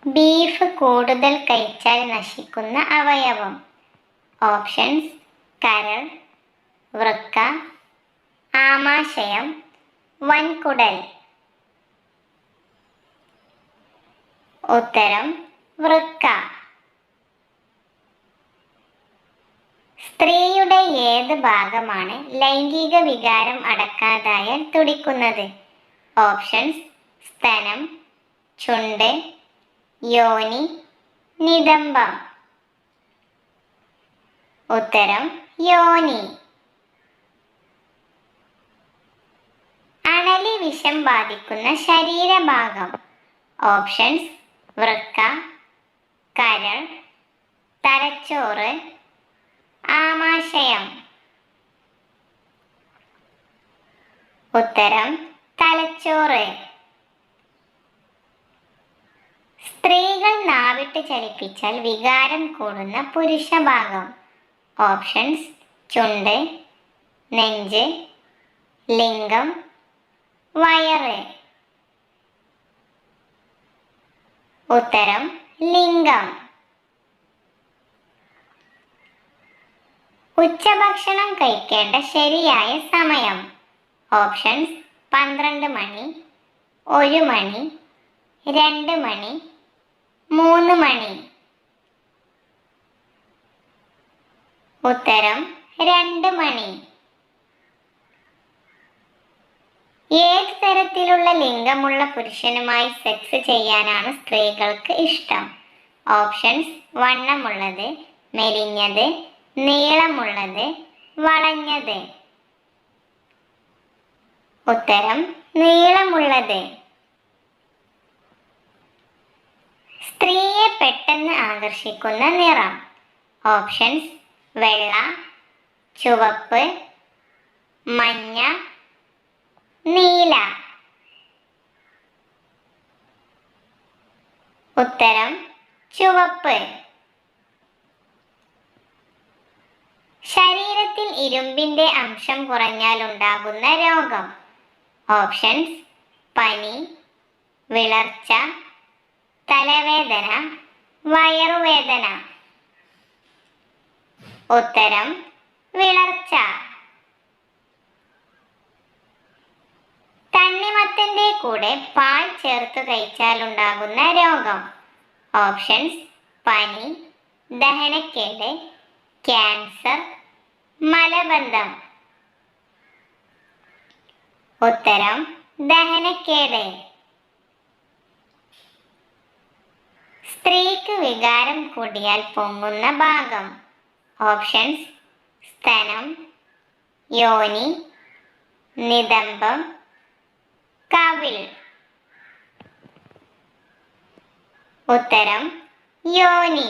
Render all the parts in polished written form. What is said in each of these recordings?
Beef കൂടുതൽ കഴിച്ചാൽ നശിക്കുന്ന അവയവം. ഓപ്ഷൻസ്: കരൾ, വൃക്ക, ആമാശയം, വൻകുടൽ. ഉത്തരം: വൃക്ക. സ്ത്രീയുടെ ഏത് ഭാഗമാണ് ലൈംഗിക വികാരം അടക്കാതായാൽ തുടിക്കുന്നത്? ഓപ്ഷൻസ്: സ്തനം, ചുണ്ട്, യോനി, നിതംബം. ഉത്തരം: യോനി. അണലി വിഷം ബാധിക്കുന്ന ശരീരഭാഗം. ഓപ്ഷൻസ്: വൃക്ക, കരൾ, തലച്ചോറ്, ആമാശയം. ഉത്തരം: തലച്ചോറ്. സ്ത്രീകൾ നാവിട്ട് ചലിപ്പിച്ചാൽ വികാരം കൂടുന്ന പുരുഷഭാഗം. ഓപ്ഷൻസ്: ചുണ്ട്, നെഞ്ച്, ലിംഗം, വയറ്. ഉത്തരം: ലിംഗം. ഉച്ചഭക്ഷണം കഴിക്കേണ്ട ശരിയായ സമയം. ഓപ്ഷൻസ്: 12 മണി, 1 മണി, 2 മണി, 3 മണി. ഉത്തരം: 2 മണി. ഏത് തരത്തിലുള്ള ലിംഗമുള്ള പുരുഷനുമായി സെക്സ് ചെയ്യാനാണ് സ്ത്രീകൾക്ക് ഇഷ്ടം? ഓപ്ഷൻസ്: വണ്ണമുള്ളത്, മെലിഞ്ഞത്, നീളമുള്ളത്, വളഞ്ഞത്. ഉത്തരം: നീളമുള്ളത്. സ്ത്രീയെ പെട്ടെന്ന് ആകർഷിക്കുന്ന നിറം. ഓപ്ഷൻസ്: വെള്ള, ചുവപ്പ്, മഞ്ഞ, നീല. ഉത്തരം: ചുവപ്പ്. ശരീരത്തിൽ ഇരുമ്പിന്റെ അംശം കുറഞ്ഞാൽ ഉണ്ടാകുന്ന രോഗം. ഓപ്ഷൻസ്: പനി, വിളർച്ച, തലവേദന, വയറുവേദന. ഉത്തരം: വിളർച്ച. തണ്ണിമത്തന്റെ കൂടെ പാൽ ചേർത്ത് കഴിച്ചാൽ ഉണ്ടാകുന്ന രോഗം. ഓപ്ഷൻസ്: പനി, ദഹനക്കേട്, ക്യാൻസർ, മലബന്ധം. ഉത്തരം: ദഹനക്കേട്. സ്ത്രീക്ക് വികാരം കൂടിയാൽ പൊങ്ങുന്ന ഭാഗം. ഓപ്ഷൻസ്: സ്തനം, യോനി, നിതംബം, കവിൾ. ഉത്തരം: യോനി.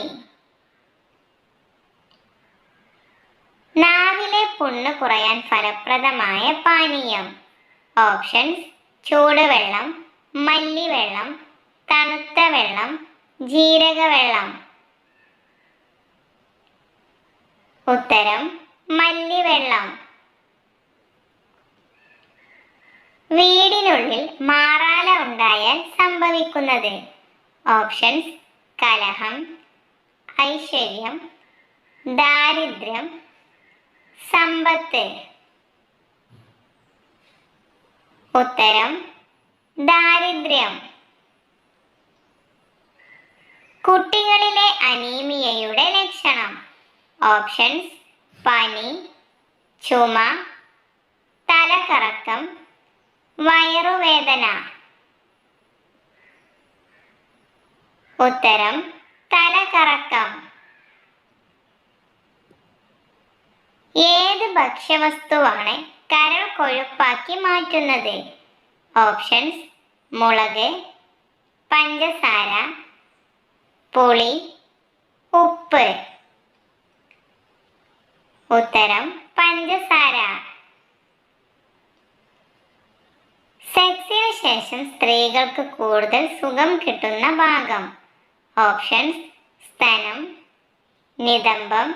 നാവിലെ പുണ്ണ് കുറയാൻ ഫലപ്രദമായ പാനീയം. ഓപ്ഷൻസ്: ചൂടുവെള്ളം, മല്ലിവെള്ളം, തണുത്ത വെള്ളം, ജീരകവെള്ളം. ഉത്തരം: മല്ലിവെള്ളം. വീടിനുള്ളിൽ മാറാല ഉണ്ടായാൽ സംഭവിക്കുന്നത്. ഓപ്ഷൻസ്: കലഹം, ഐശ്വര്യം, ദാരിദ്ര്യം, സമ്പത്ത്. ഉത്തരം: ദാരിദ്ര്യം. കുട്ടികളിലെ അനീമിയയുടെ ലക്ഷണം. ഓപ്ഷൻസ്: പനി, ചുമ, തലകറക്കം, വയറുവേദന. ഉത്തരം: തലകറക്കം. ഏത് ഭക്ഷ്യവസ്തുവാണ് കരൾ കൊഴുപ്പാക്കി മാറ്റുന്നത്? ഓപ്ഷൻസ്: മുളക്, പഞ്ചസാര, പുളി, ഉപ്പ്. ഉത്തരം: പഞ്ചസാര. സെക്സിന് ശേഷം സ്ത്രീകൾക്ക് കൂടുതൽ സുഖം കിട്ടുന്ന ഭാഗം. ഓപ്ഷൻസ്: സ്തനം, നിതംബം,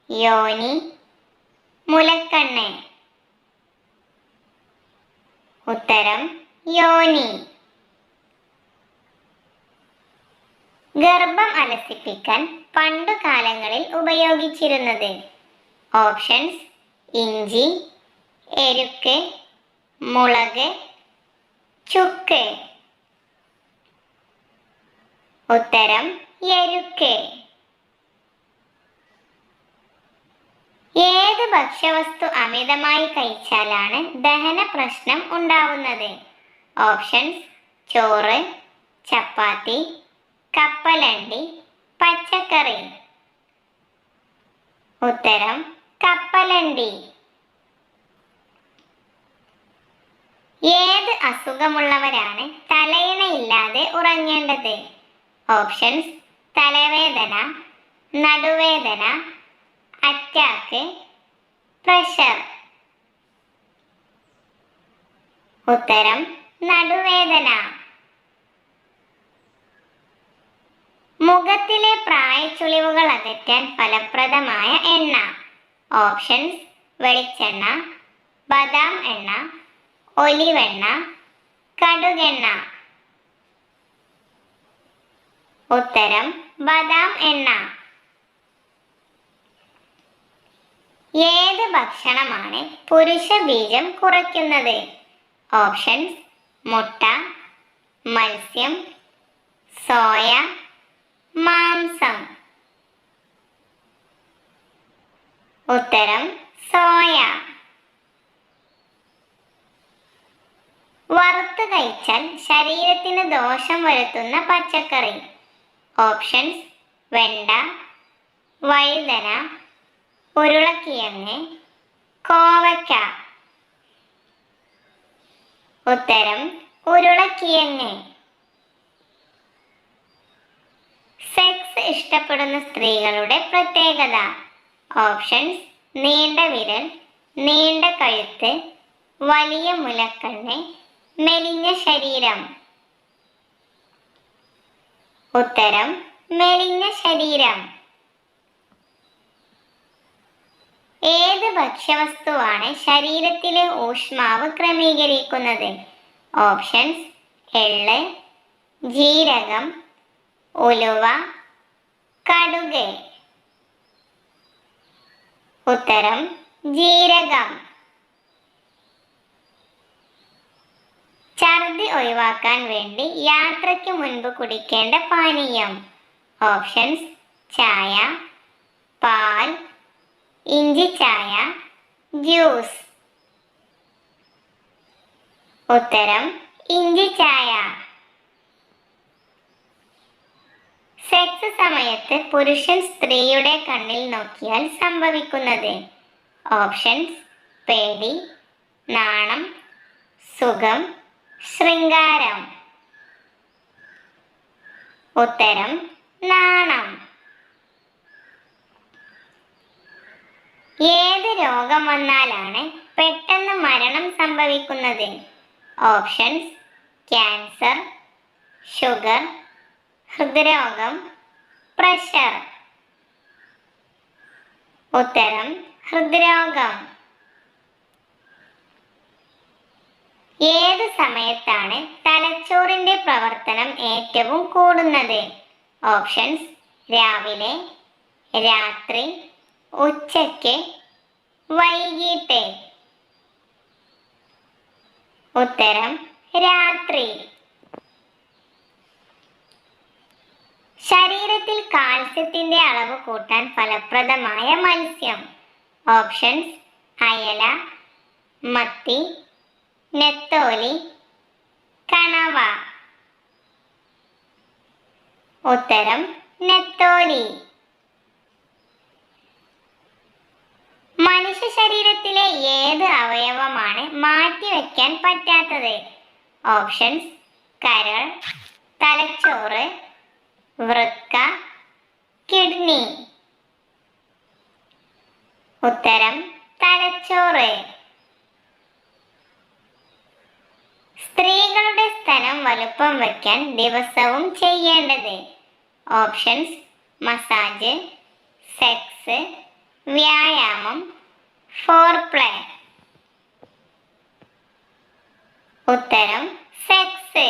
യോനി, മുലക്കണ്ണ്. ഉത്തരം: യോനി. ഗർഭം അലസിപ്പിക്കാൻ പണ്ടു കാലങ്ങളിൽ ഉപയോഗിച്ചിരുന്നത്? ഓപ്ഷൻസ്: ഇഞ്ചി, എരുക്ക്, മുളക്, ചുക്ക്. ഉത്തരം: എരുക്ക്. ഏത് ഭക്ഷ്യവസ്തു അമിതമായി കഴിച്ചാലാണ് ദഹന പ്രശ്നം ഉണ്ടാവുന്നത്? ഓപ്ഷൻസ്: ചോറ്, ചപ്പാത്തി, കപ്പലണ്ടി, പച്ചക്കറി. ഉത്തരം: കപ്പലണ്ടി. ഏത് അസുഖമുള്ളവരാണ് തലയിണയില്ലാതെ ഉറങ്ങേണ്ടത്? ഓപ്ഷൻസ്: തലവേദന, നടുവേദന, അറ്റാക്ക്, പ്രഷർ. ഉത്തരം: നടുവേദന. മുഖത്തിലെ പ്രായച്ചുളിവുകൾ അകറ്റാൻ ഫലപ്രദമായ എണ്ണ? ഓപ്ഷൻസ്: വെളിച്ചെണ്ണ, ബദാം എണ്ണ, ഒലിവെണ്ണ, കടുകെണ്ണ. ഉത്തരം: ബദാം എണ്ണ. ഏത് ഭക്ഷണമാണ് പുരുഷ ബീജം കുറയ്ക്കുന്നത്? ഓപ്ഷൻസ്: മുട്ട, മത്സ്യം, സോയ, മാംസം. ഉത്തരം: സോയ. വറുത്ത് കഴിച്ചാൽ ശരീരത്തിന് ദോഷം വരുത്തുന്ന പച്ചക്കറി? ഓപ്ഷൻസ്: വെണ്ട, വഴുതന, ഉരുളക്കിഴങ്ങ്, കോവയ്ക്ക. ഉത്തരം: ഉരുളക്കിഴങ്ങ്. സെക്സ് ഇഷ്ടപ്പെടുന്ന സ്ത്രീകളുടെ പ്രത്യേകത? ഓപ്ഷൻസ്: നീണ്ട വിരൽ, നീണ്ട കഴുത്ത്, വലിയ മുലക്കണ്ണ്, മെലിഞ്ഞ ശരീരം. ഉത്തരം: മെലിഞ്ഞ ശരീരം. ഏത് ഭക്ഷ്യവസ്തുവാണ് ശരീരത്തിലെ ഊഷ്മാവ് ക്രമീകരിക്കുന്നത്? ഓപ്ഷൻസ്: എള്ള്, ജീരകം, ഉലുവ, കടുക്. ഉത്തരം: ജീരകം. ഛർദി ഒഴിവാക്കാൻ വേണ്ടി യാത്രയ്ക്ക് മുൻപ് കുടിക്കേണ്ട പാനീയം? ഓപ്ഷൻസ്: ചായ, പാൽ, ഇഞ്ചിച്ചായ, ജ്യൂസ്. ഉത്തരം: ഇഞ്ചിച്ചായ. സെക്സ് സമയത്ത് പുരുഷൻ സ്ത്രീയുടെ കണ്ണിൽ നോക്കിയാൽ സംഭവിക്കുന്നത്? ഓപ്ഷൻസ്: പേടി, നാണം, സുഖം, ശൃംഗാരം. ഉത്തരം: നാണം. ഏത് രോഗം വന്നാലാണ് പെട്ടെന്ന് മരണം സംഭവിക്കുന്നത്? ഓപ്ഷൻസ്: ക്യാൻസർ, ഷുഗർ, ഹൃദ്രോഗം, പ്രഷർ. ഉത്തരം: ഹൃദ്രോഗം. ഏത് സമയത്താണ് തലച്ചോറിന്റെ പ്രവർത്തനം ഏറ്റവും കൂടുന്നത്? ഓപ്ഷൻസ്: രാവിലെ, രാത്രി, ഉച്ചയ്ക്ക്, വൈകിട്ട്. ഉത്തരം: രാത്രി. ശരീരത്തിൽ കാൽസ്യത്തിന്റെ അളവ് കൂട്ടാൻ ഫലപ്രദമായ മത്സ്യം? ഓപ്ഷൻസ്: അയല, മത്തി, നെത്തോലി, കണവ. ഉത്തരം: നെത്തോലി. മനുഷ്യ ശരീരത്തിലെ ഏത് അവയവമാണ് മാറ്റിവെക്കാൻ പറ്റാത്തത്? ഓപ്ഷൻസ്: കരൾ, തലച്ചോറ്, വൃക്ക, കിഡ്നി. ഉത്തരം: തലച്ചോറ്. സ്ത്രീകളുടെ സ്തനം വലുപ്പം വയ്ക്കാൻ ദിവസവും ചെയ്യേണ്ടത്? ഓപ്ഷൻസ്: മസാജ്, സെക്സ്, വ്യായാമം, ഫോർപ്ലേ. ഉത്തരം: സെക്സ്.